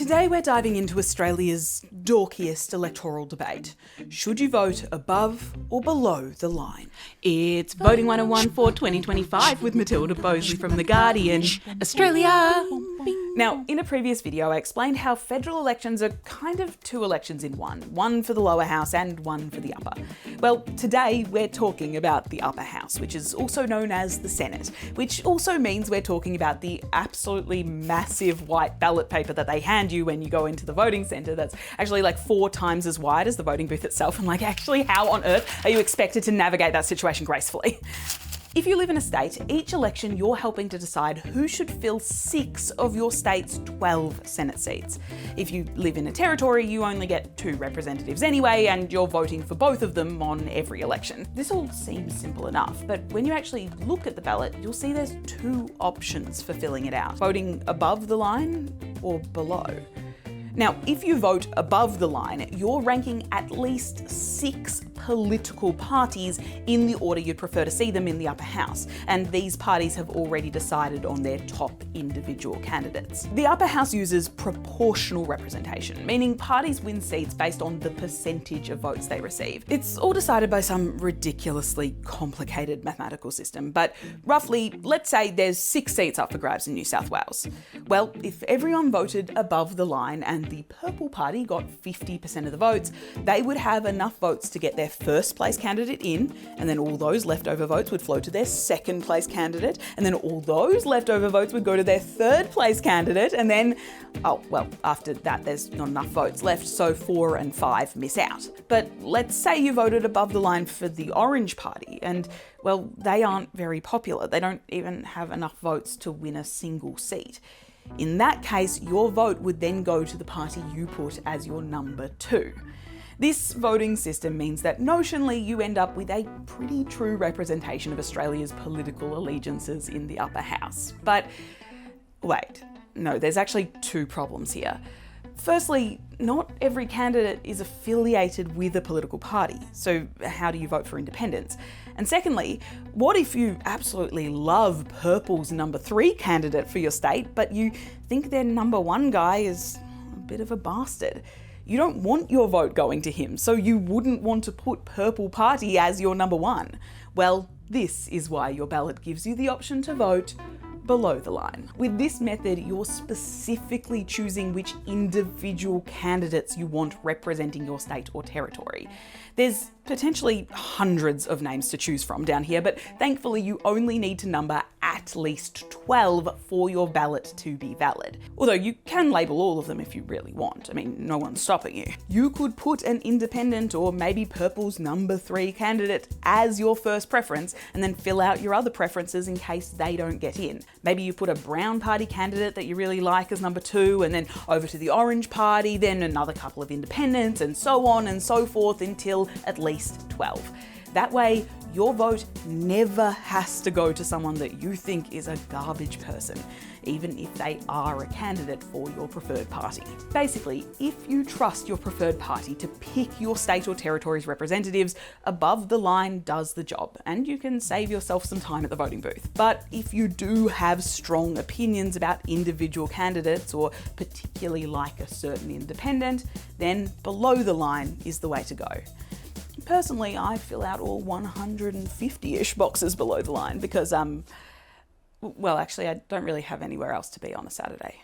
Today we're diving into Australia's dorkiest electoral debate. Should you vote above or below the line? It's Voting 101 for 2025 with Matilda, Boseley from The Guardian, Australia. Now, in a previous video, I explained how federal elections are kind of two elections in one for the lower house and one for the upper. Well, today we're talking about the upper house, which is also known as the Senate, which also means we're talking about the absolutely massive white ballot paper that they hand you when you go into the voting centre that's actually like 4 times as wide as the voting booth itself. And like, actually, how on earth are you expected to navigate that situation gracefully? If you live in a state, each election you're helping to decide who should fill 6 of your state's 12 Senate seats. If you live in a territory, you only get 2 representatives anyway, and you're voting for both of them on every election. This all seems simple enough, but when you actually look at the ballot, you'll see there's 2 options for filling it out: voting above the line or below. Now, if you vote above the line, you're ranking at least 6 political parties in the order you'd prefer to see them in the upper house, and these parties have already decided on their top individual candidates. The upper house uses proportional representation, meaning parties win seats based on the percentage of votes they receive. It's all decided by some ridiculously complicated mathematical system, but roughly, let's say there's 6 seats up for grabs in New South Wales. Well, if everyone voted above the line and the purple party got 50% of the votes, they would have enough votes to get their first place candidate in, and then all those leftover votes would flow to their second place candidate, and then all those leftover votes would go to their third place candidate, and then, oh, well, after that there's not enough votes left, so 4 and 5 miss out. But let's say you voted above the line for the orange party, and, well, they aren't very popular. They don't even have enough votes to win a single seat. In that case, your vote would then go to the party you put as your number 2. This voting system means that notionally you end up with a pretty true representation of Australia's political allegiances in the upper house. But wait, no, there's actually 2 problems here. Firstly, not every candidate is affiliated with a political party, so how do you vote for independents? And secondly, what if you absolutely love Purple's number 3 candidate for your state, but you think their number 1 guy is a bit of a bastard? You don't want your vote going to him, so you wouldn't want to put Purple Party as your number 1. Well, this is why your ballot gives you the option to vote below the line. With this method, you're specifically choosing which individual candidates you want representing your state or territory. There's potentially hundreds of names to choose from down here, but thankfully you only need to number at least 12 for your ballot to be valid. Although you can label all of them if you really want. I mean, no one's stopping you. You could put an independent or maybe Purple's number 3 candidate as your first preference and then fill out your other preferences in case they don't get in. Maybe you put a brown party candidate that you really like as number 2, and then over to the orange party, then another couple of independents, and so on and so forth until at least 12. That way, your vote never has to go to someone that you think is a garbage person, even if they are a candidate for your preferred party. Basically, if you trust your preferred party to pick your state or territory's representatives, above the line does the job, and you can save yourself some time at the voting booth. But if you do have strong opinions about individual candidates, or particularly like a certain independent, then below the line is the way to go. Personally, I fill out all 150-ish boxes below the line because, well, actually, I don't really have anywhere else to be on a Saturday.